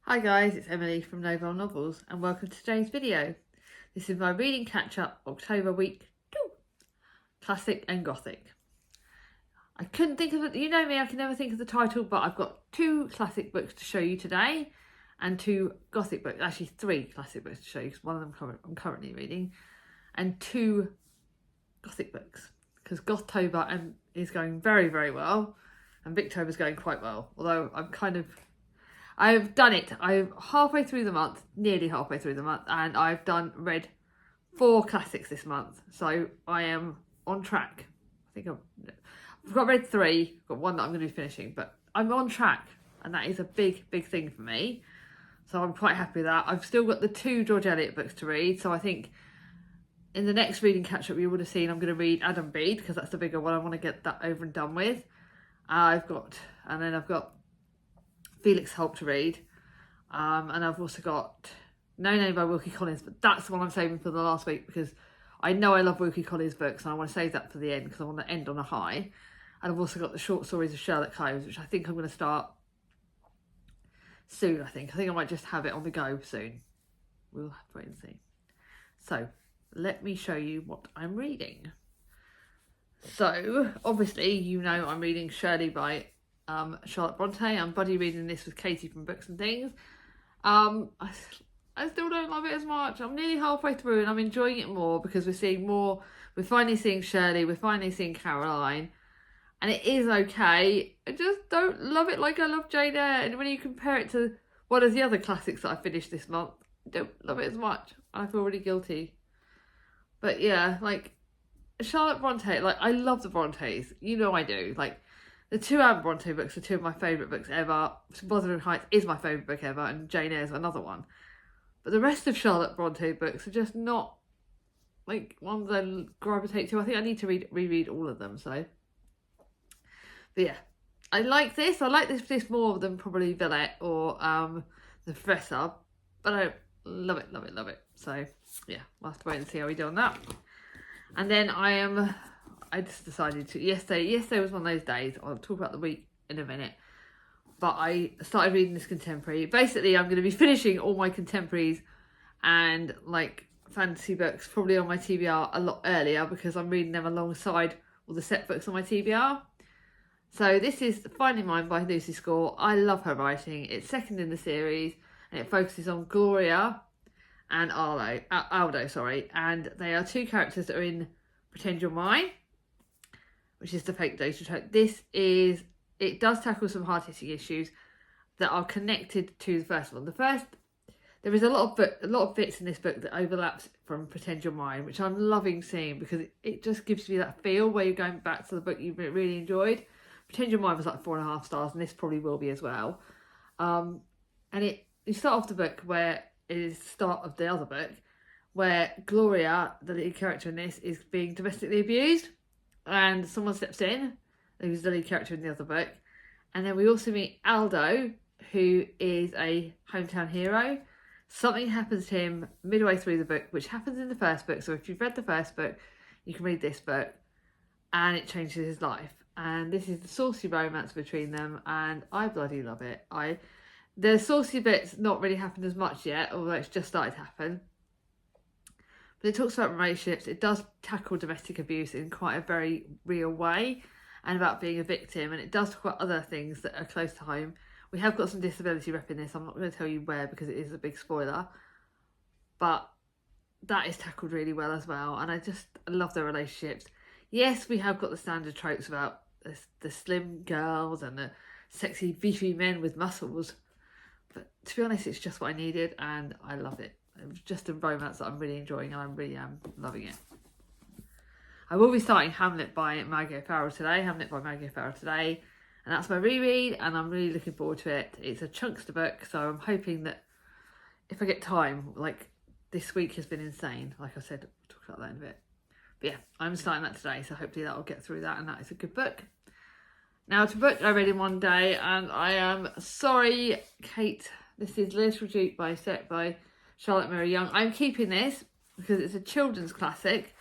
Hi guys, it's Emily from Novel Novels and welcome to today's video. This is my reading catch-up October week 2, Classic and Gothic. I couldn't think of it, you know me, I can never think of the title, but I've got 2 classic books to show you today and 2 Gothic books, actually 3 classic books to show you because one of them I'm currently reading, and 2 Gothic books because Gothtober is going very, very well and Victober's going quite well, although I've done it. I'm halfway through the month, nearly halfway through the month, and I've read 4 classics this month. So I am on track. I think I've read 3, got one that I'm going to be finishing, but I'm on track, and that is a big, big thing for me. So I'm quite happy with that. I've still got the 2 George Eliot books to read, so I think in the next reading catch-up you would have seen I'm going to read Adam Bede, because that's the bigger one. I want to get that over and done with. I've got Felix Holt to read, and I've also got No Name by Wilkie Collins, but that's the one I'm saving for the last week because I know I love Wilkie Collins books and I want to save that for the end because I want to end on a high. And I've also got the short stories of Sherlock Holmes, which I think I'm going to start soon. I think I might just have it on the go soon. We'll have to wait and see. So let me show you what I'm reading. So obviously you know I'm reading Shirley by Charlotte Bronte. I'm buddy reading this with Katie from Books and Things. I still don't love it as much. I'm nearly halfway through and I'm enjoying it more because we're seeing more. We're finally seeing Shirley, we're finally seeing Caroline, and it is okay. I just don't love it like I love Jane Eyre. And when you compare it to one of the other classics that I finished this month, I don't love it as much. I feel really guilty. But yeah, like Charlotte Bronte, like I love the Brontes. You know I do. Like the 2 Anne Bronte books are 2 of my favourite books ever. Wuthering Heights is my favourite book ever, and Jane Eyre is another one. But the rest of Charlotte Bronte books are just not like ones I gravitate to. I think I need to reread all of them. So, but yeah, I like this. I like this more than probably Villette or The Professor, but I love it, love it, love it. So yeah, we'll have to wait and see how we do on that. And then I just decided to, yesterday was one of those days, I'll talk about the week in a minute, but I started reading this contemporary. Basically, I'm going to be finishing all my contemporaries and like fantasy books probably on my TBR a lot earlier because I'm reading them alongside all the set books on my TBR. So this is Finding Mine by Lucy Score. I love her writing. It's second in the series and it focuses on Gloria and Aldo, and they are 2 characters that are in Pretend You're Mine, which is the fake data trope. It does tackle some hard-hitting issues that are connected to the first one. There is a lot of bits in this book that overlaps from Pretend You're Mine, which I'm loving seeing because it just gives you that feel where you're going back to the book you really enjoyed. Pretend Your Mine was like 4.5 stars, and this probably will be as well. And you start off the book where it is the start of the other book, where Gloria, the lead character in this, is being domestically abused, and someone steps in, who's the lead character in the other book, and then we also meet Aldo, who is a hometown hero. Something happens to him midway through the book, which happens in the first book, so if you've read the first book, you can read this book, and it changes his life. And this is the saucy romance between them, and I bloody love it. The saucy bits not really happened as much yet, although it's just started to happen. But it talks about relationships. It does tackle domestic abuse in quite a very real way and about being a victim. And it does talk about other things that are close to home. We have got some disability rep in this. I'm not going to tell you where because it is a big spoiler. But that is tackled really well as well. And I love their relationships. Yes, we have got the standard tropes about the slim girls and the sexy beefy men with muscles. But to be honest, it's just what I needed and I love it. It was just a romance that I'm really enjoying and I really am loving it. I will be starting Hamlet by Maggie O'Farrell today. And that's my reread and I'm really looking forward to it. It's a chunkster book, so I'm hoping that if I get time, like this week has been insane. Like I said, we'll talk about that in a bit. But yeah, I'm starting that today, so hopefully that'll get through that and that is a good book. Now to a book I read in one day, and I am sorry, Kate. This is Little Duke by Charlotte Mary Young. I'm keeping this because it's a children's classic.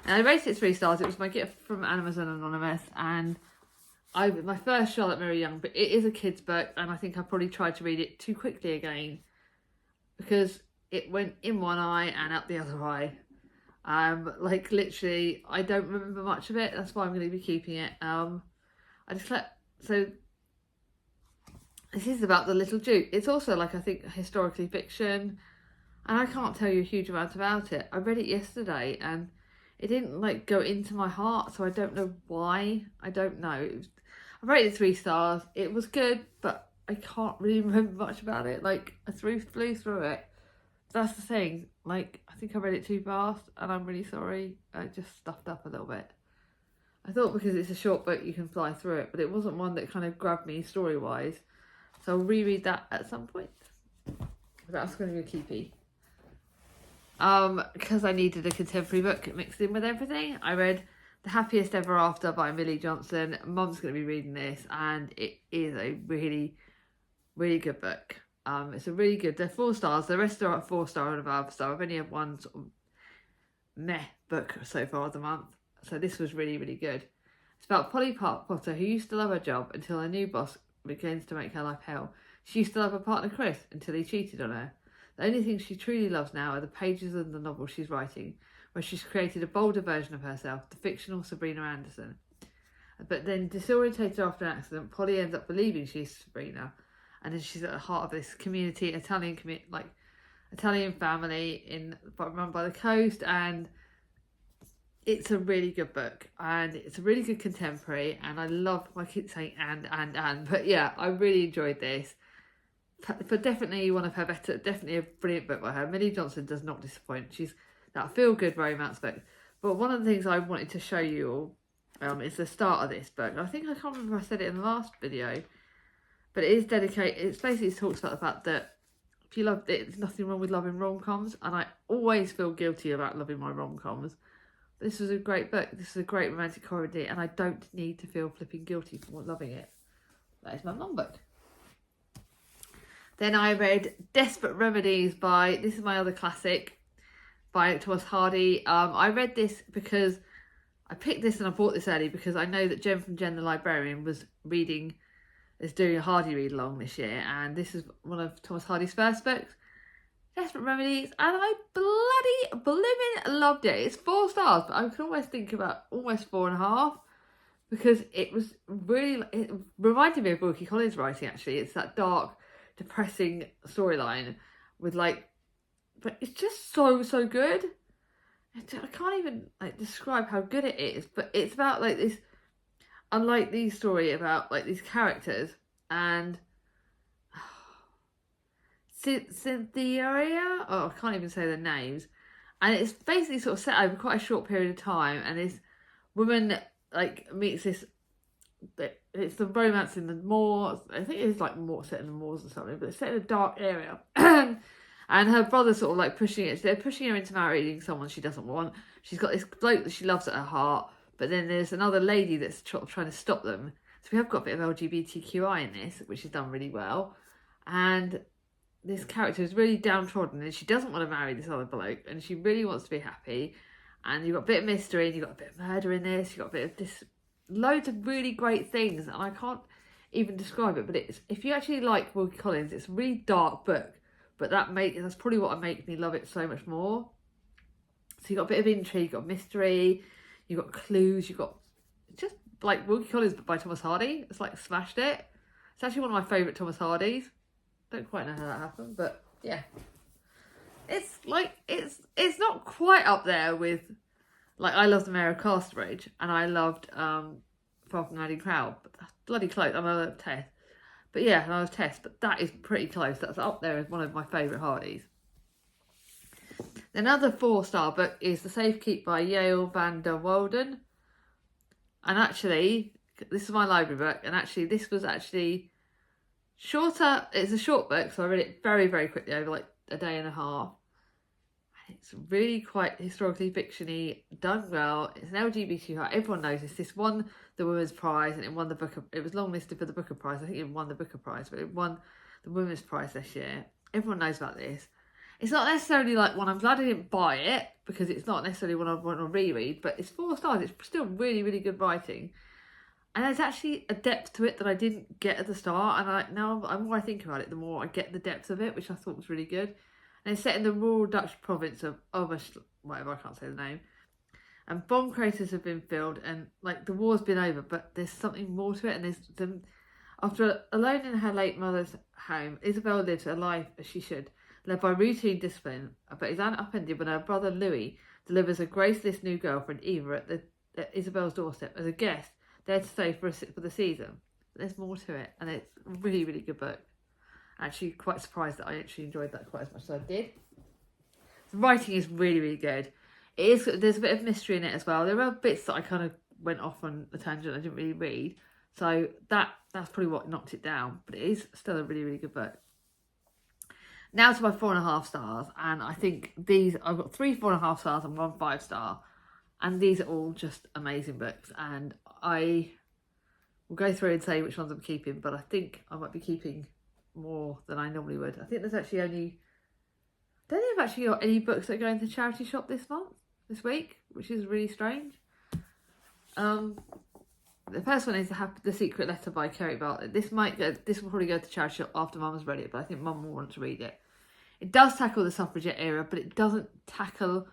And I rated it 3 stars. It was my gift from Amazon Anonymous, and my first Charlotte Mary Young, but it is a kid's book, and I think I probably tried to read it too quickly again because it went in one eye and out the other eye. Like literally, I don't remember much of it. That's why I'm going to be keeping it. So this is about the Little Duke. It's also like, I think, historically fiction, and I can't tell you a huge amount about it. I read it yesterday and it didn't like go into my heart, so I don't know why. I don't know. I rated it 3 stars. It was good, but I can't really remember much about it. Like, I flew through it. That's the thing. Like, I think I read it too fast, and I'm really sorry. I just stuffed up a little bit. I thought because it's a short book you can fly through it, but it wasn't one that kind of grabbed me story-wise. So I'll reread that at some point. That's going to be a keepy. Because I needed a contemporary book mixed in with everything, I read The Happiest Ever After by Millie Johnson. Mum's going to be reading this, and it is a really, really good book. It's a really good, they're 4 stars, the rest are 4-star and above, so I've only had one sort of meh book so far of the month, so this was really, really good. It's about Polly Potter, who used to love her job until her new boss begins to make her life hell. She used to love her partner Chris until he cheated on her. The only thing she truly loves now are the pages of the novel she's writing, where she's created a bolder version of herself, the fictional Sabrina Anderson. But then, disorientated after an accident, Polly ends up believing she's Sabrina, and then she's at the heart of this community, Italian family run by the coast, and it's a really good book, and it's a really good contemporary, and I keep saying and, but yeah, I really enjoyed this. But definitely one of her better, definitely a brilliant book by her. Millie Johnson does not disappoint. She's that feel-good romance book. But one of the things I wanted to show you all is the start of this book. I think I can't remember if I said it in the last video, but it is dedicated. It basically talks about the fact that if you love it, there's nothing wrong with loving rom-coms, and I always feel guilty about loving my rom-coms. This was a great book. This is a great romantic comedy, and I don't need to feel flipping guilty for loving it. That is my mum book. Then I read Desperate Remedies this is my other classic, by Thomas Hardy. I read this because I picked this and I bought this early because I know that Jen from Jen the Librarian is doing a Hardy read along this year, and this is one of Thomas Hardy's first books, Desperate Remedies, and I bloody blimmin' loved it. It's 4 stars, but I can almost think about almost 4.5 because it reminded me of Wilkie Collins' writing, actually. It's that dark, depressing storyline with but it's just so good. I can't even describe how good it is, but it's about this, unlike these story about these characters, and Cynthia, I can't even say their names, and it's basically sort of set over quite a short period of time, and this woman meets this. It's the romance in the moors. I think it's more set in the moors or something, but it's set in a dark area. And her brother's sort of pushing it. They're pushing her into marrying someone she doesn't want. She's got this bloke that she loves at her heart, but then there's another lady that's trying to stop them. So we have got a bit of LGBTQI in this, which is done really well. And this character is really downtrodden, and she doesn't want to marry this other bloke, and she really wants to be happy. And you've got a bit of mystery, and you've got a bit of murder in this. You've got a bit of this. Loads of really great things, and I can't even describe it, but if you actually like Wilkie Collins, it's a really dark book, but that's probably what makes me love it so much more. So you've got a bit of intrigue, you've got mystery, you've got clues, you've got just like Wilkie Collins but by Thomas Hardy. It's smashed it. It's actually one of my favourite Thomas Hardys. Don't quite know how that happened, but yeah, it's not quite up there with I loved the Mayor of Casterbridge, and I loved Far From Hiding Crowd, but that's bloody close. I love Tess. But yeah, I love Tess, but that is pretty close. That's up there as one of my favourite Hardys. Another 4-star book is The Safekeep by Yael van der Walden. And actually, this is my library book, and actually this was actually shorter. It's a short book, so I read it very, very quickly over a day and a half. It's really quite historically fictiony, done well. It's an LGBTQ. Everyone knows this. This won the Women's Prize, and it won it was longlisted for the Booker Prize. I think it won the Booker Prize, but it won the Women's Prize this year. Everyone knows about this. It's not necessarily one. I'm glad I didn't buy it because it's not necessarily one I want to reread. But it's 4 stars. It's still really, really good writing. And there's actually a depth to it that I didn't get at the start. And now the more I think about it, the more I get the depth of it, which I thought was really good. And it's set in the rural Dutch province of whatever, I can't say the name. And bomb craters have been filled, and like the war's been over, but there's something more to it. And after alone in her late mother's home, Isabel lives a life as she should, led by routine discipline, but is upended when her brother Louis delivers a graceless new girlfriend, Eva, at Isabel's doorstep as a guest, there to stay for the season. But there's more to it, and it's a really, really good book. Actually, quite surprised that I actually enjoyed that quite as much as I did. The writing is really, really good. There's a bit of mystery in it as well. There are bits that I kind of went off on a tangent I didn't really read. So that's probably what knocked it down. But it is still a really, really good book. Now to my 4.5 stars. And I think I've got 3 4.5 stars and 1 5-star. And these are all just amazing books. And I will go through and say which ones I'm keeping. But I think I might be keeping more than I normally would. I think there's actually only... I don't think I've actually got any books that are going to the charity shop this week, which is really strange. The first one is The Secret Letter by Kerry Bartlett. This will probably go to charity shop after Mum's read it, but I think Mum will want to read it. It does tackle the suffragette era, but it doesn't tackle...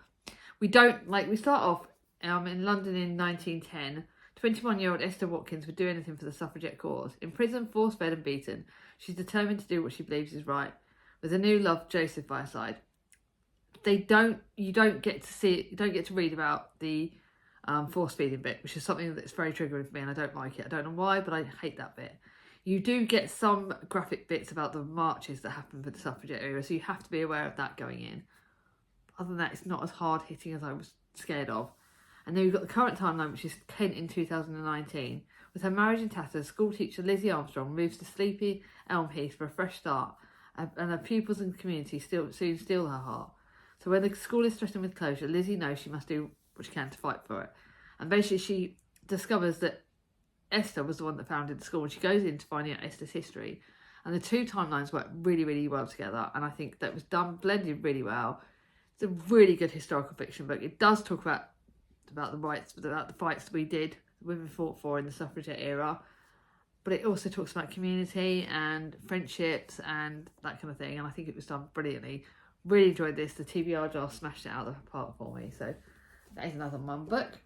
We start off in London in 1910. 21-year-old Esther Watkins would do anything for the suffragette cause. In prison, force-fed and beaten, she's determined to do what she believes is right. With a new love, Joseph, by her side. You don't get to read about the force feeding bit, which is something that's very triggering for me, and I don't like it. I don't know why, but I hate that bit. You do get some graphic bits about the marches that happen for the suffragette era, so you have to be aware of that going in. Other than that, it's not as hard hitting as I was scared of. And then we've got the current timeline, which is Kent in 2019. With her marriage in tatters, school teacher Lizzie Armstrong moves to sleepy Elm Heath for a fresh start, and her pupils and community soon steal her heart. So when the school is threatened with closure, Lizzie knows she must do what she can to fight for it. And basically she discovers that Esther was the one that founded the school, and she goes in to find out Esther's history. And the two timelines work really, really well together, and I think that was blended really well. It's a really good historical fiction book. It does talk about the fights that women fought for in the suffragette era, but it also talks about community and friendships and that kind of thing, and I think it was done brilliantly. Really enjoyed this. The TBR jar smashed it out of the park for me, so that is another Mum book.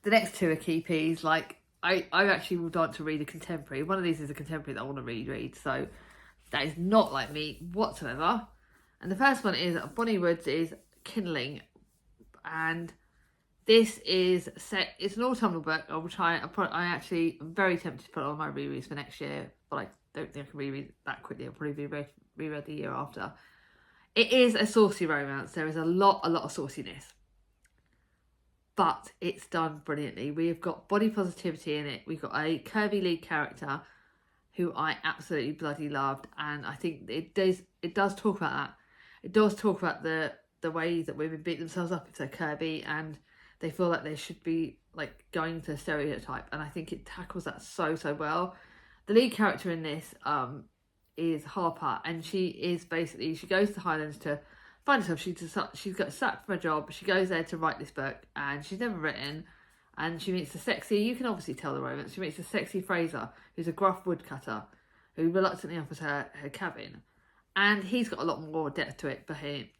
The next two are keepies. I actually would like to read a contemporary. One of these is a contemporary that I want to reread, so that is not like me whatsoever. And the first one is Bonnie Woods is Kindling, and this is set. It's an autumnal book. I actually am very tempted to put it on my rereads for next year, but I don't think I can reread it that quickly. I'll probably be reread the year after. It is a saucy romance. There is a lot of sauciness, but it's done brilliantly. We've got body positivity in it. We've got a curvy lead character who I absolutely bloody loved, and I think it does talk about that. It does talk about the way that women beat themselves up if they're curvy and they feel like they should be going to a stereotype, and I think it tackles that so well. The lead character in this is Harper, and she goes to the Highlands to find herself. She's got sacked from her job. She goes there to write this book, and she's never written. And she meets you can obviously tell the romance. She meets the sexy Fraser, who's a gruff woodcutter, who reluctantly offers her cabin. And he's got a lot more depth to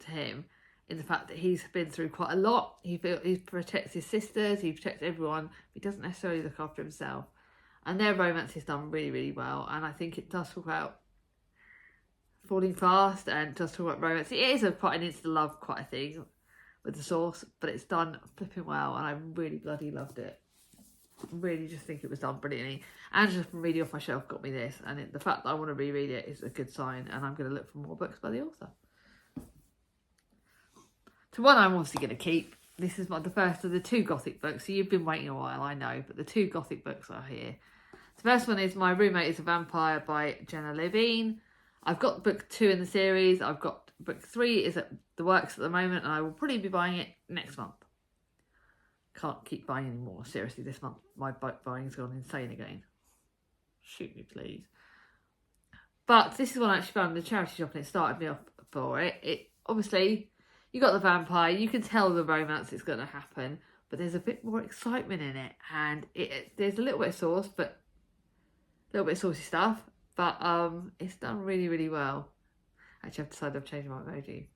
him, in the fact that he's been through quite a lot. He protects his sisters, he protects everyone, but he doesn't necessarily look after himself. And their romance is done really, really well. And I think it does talk about falling fast and does talk about romance. It is quite an insta love quite a thing with the source, but it's done flipping well, and I really bloody loved it. Really just think it was done brilliantly. Angela from reading off my shelf got me this, and the fact that I want to reread it is a good sign, and I'm going to look for more books by the author. To one I'm obviously going to keep. This is the first of the 2 Gothic books, so you've been waiting a while, I know, but the 2 Gothic books are here. The first one is My Roommate is a Vampire by Jenna Levine. I've got book 2 in the series. I've got book 3 is at the works at the moment, and I will probably be buying it next month. Can't keep buying anymore. Seriously, this month my book buying's gone insane again. Shoot me, please. But this is one I actually found in the charity shop, and it started me off for it. It obviously, you got the vampire. You can tell the romance is going to happen, but there's a bit more excitement in it, and there's a little bit of sauce, but a little bit of saucy stuff, but it's done really, really well. Actually, I've decided I've changed my emoji.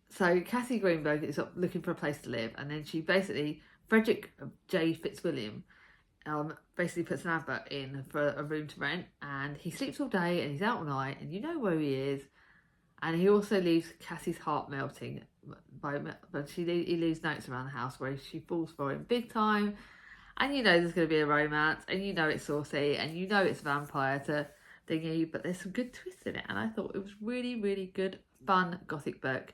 So Cassie Greenberg is looking for a place to live, and then she basically, Frederick J. Fitzwilliam, basically puts an advert in for a room to rent, and he sleeps all day and he's out all night, and you know where he is. And he also leaves Cassie's heart melting, but he leaves notes around the house where she falls for him big time, and you know there's going to be a romance, and you know it's saucy, and you know it's vampire to thingy, but there's some good twists in it, and I thought it was really, really good, fun Gothic book.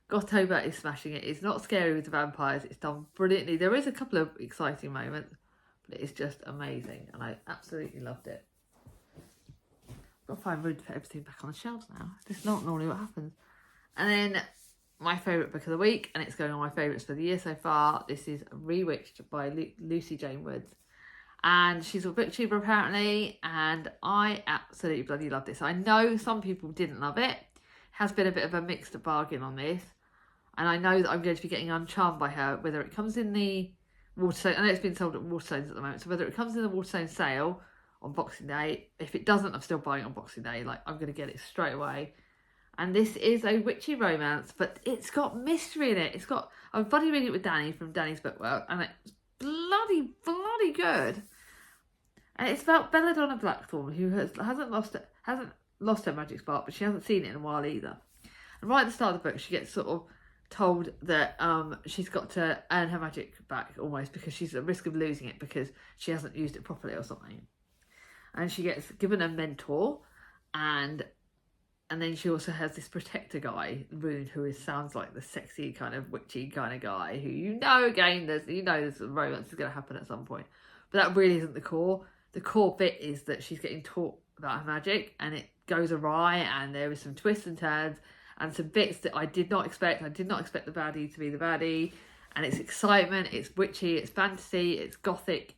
Gottober is smashing it. It's not scary with the vampires. It's done brilliantly. There is a couple of exciting moments, but it's just amazing, and I absolutely loved it. I've got to find room to put everything back on the shelves now. This is not normally what happens. And then my favourite book of the week, and it's going on my favourites for the year so far. This is Rewitched by Lucy Jane Woods. And she's a booktuber apparently, and I absolutely bloody love this. I know some people didn't love it. Has been a bit of a mixed bargain on this, and I know that I'm going to be getting Uncharmed by her, whether it comes in the Waterstone. I know it's been sold at Waterstones at the moment, so whether it comes in the Waterstone sale on Boxing Day, if it doesn't, I'm still buying it on Boxing Day. Like, I'm going to get it straight away. And this is a witchy romance, but it's got mystery in it. I'm bloody reading it with Danny from Danny's Book World, and it's bloody good. And it's about Belladonna Blackthorn, who hasn't lost her magic spark, but she hasn't seen it in a while either. And right at the start of the book, she gets sort of told that she's got to earn her magic back almost, because she's at risk of losing it because she hasn't used it properly or something. And she gets given a mentor, and then she also has this protector guy, Rune, who sounds like the sexy kind of witchy kind of guy who, there's a romance is going to happen at some point. But that really isn't the core. The core bit is that she's getting taught about her magic, and it goes awry, and there is some twists and turns and some bits that I did not expect. I did not expect the baddie to be the baddie, and it's excitement, it's witchy, it's fantasy, it's gothic,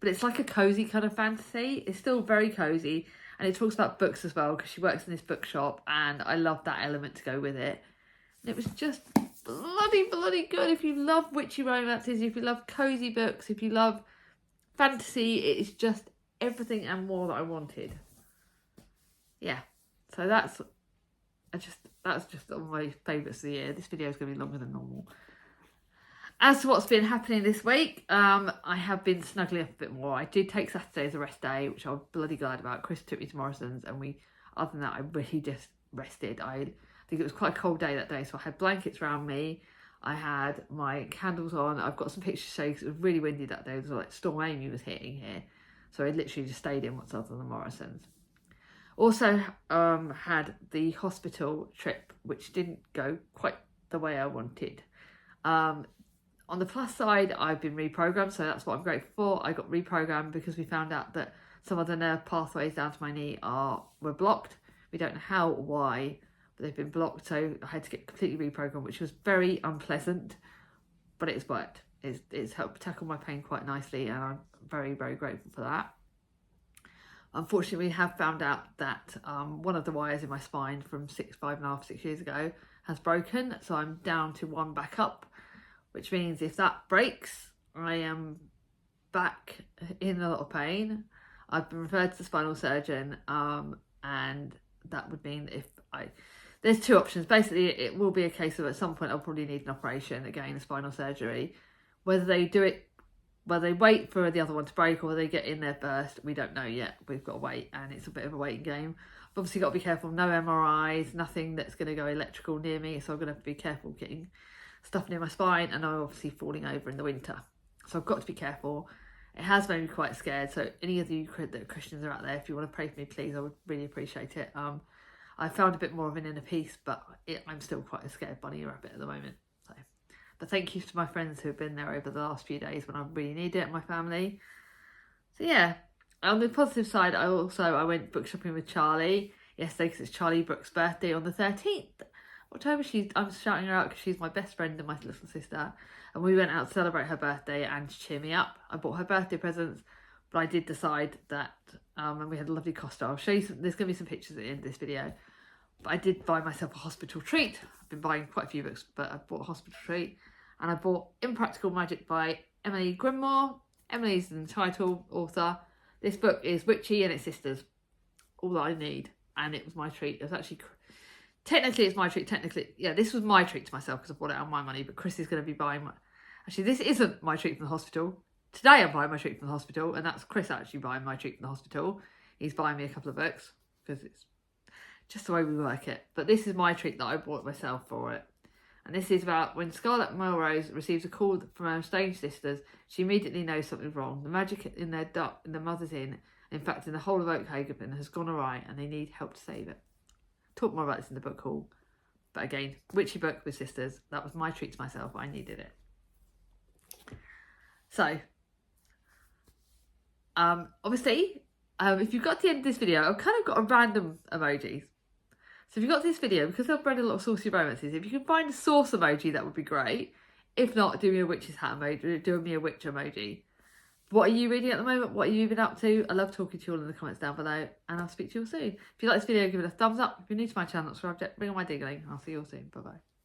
but it's like a cozy kind of fantasy. It's still very cozy, and it talks about books as well, because she works in this bookshop, and I love that element to go with it. And it was just bloody good. If you love witchy romances, if you love cozy books, if you love fantasy, it is just everything and more that I wanted. Yeah, so that's just all my favourites of the year. This video is going to be longer than normal. As to what's been happening this week, I have been snuggling up a bit more. I did take Saturday as a rest day, which I was bloody glad about. Chris took me to Morrison's, and other than that, I really just rested. I think it was quite a cold day that day, so I had blankets around me. I had my candles on. I've got some pictures to show you, because it was really windy that day. It was like Storm Amy was hitting here. So I literally just stayed in what's other than the Morrison's. Also had the hospital trip, which didn't go quite the way I wanted. On the plus side, I've been reprogrammed, so that's what I'm grateful for. I got reprogrammed because we found out that some of the nerve pathways down to my knee were blocked. We don't know how or why, but they've been blocked, so I had to get completely reprogrammed, which was very unpleasant, but it's worked. It's helped tackle my pain quite nicely, and I'm very, very grateful for that. Unfortunately, we have found out that one of the wires in my spine from 6 years ago has broken, so I'm down to one backup, which means if that breaks, I am back in a lot of pain. I've been referred to the spinal surgeon, and that would mean there's two options. Basically, it will be a case of at some point I'll probably need an operation, again, a spinal surgery. Whether they wait for the other one to break or whether they get in there first, we don't know yet. We've got to wait, and it's a bit of a waiting game. I've obviously got to be careful, no MRIs, nothing that's going to go electrical near me, so I'm going to have to be careful getting stuff near my spine, and I'm obviously falling over in the winter. So I've got to be careful. It has made me quite scared, so any of you Christians are out there, if you want to pray for me, please, I would really appreciate it. I found a bit more of an inner peace, but I'm still quite a scared bunny rabbit at the moment. So, but thank you to my friends who have been there over the last few days when I really need it, and my family. So yeah, on the positive side, I went book shopping with Charlie yesterday, because it's Charlie Brooks' birthday on the 13th. October. I'm shouting her out because she's my best friend and my little sister, and we went out to celebrate her birthday and to cheer me up. I bought her birthday presents, but I did decide that, and we had a lovely Costa. I'll show you there's going to be some pictures at the end of this video, But I did buy myself a hospital treat. I've been buying quite a few books, but I bought a hospital treat. And I bought Impractical Magic by Emily Grimmore. Emily's the title author. This book is witchy and its sisters. All that I need. And it was my treat. It was actually... Technically, it's my treat. Technically, yeah, this was my treat to myself because I bought it out of my money. But Chris is going to be buying my... Actually, this isn't my treat from the hospital. Today I'm buying my treat from the hospital. And that's Chris actually buying my treat from the hospital. He's buying me a couple of books because it's just the way we work it. But this is my treat that I bought myself for it. And this is about when Scarlett Melrose receives a call from her estranged sisters, she immediately knows something's wrong. The magic in their mother's inn, in fact in the whole of Oakhaven, has gone awry and they need help to save it. Talk more about this in the book haul. But again, witchy book with sisters. That was my treat to myself. I needed it. So, obviously, if you've got to the end of this video, I've kind of got a random emojis. So if you got to this video, because I've read a lot of saucy romances, if you can find a sauce emoji, that would be great. If not, do me a witch's hat emoji, do me a witch emoji. What are you reading at the moment? What have you been up to? I love talking to you all in the comments down below, and I'll speak to you all soon. If you like this video, give it a thumbs up. If you're new to my channel, subscribe, ring on my ding-a-ling, and I'll see you all soon. Bye-bye.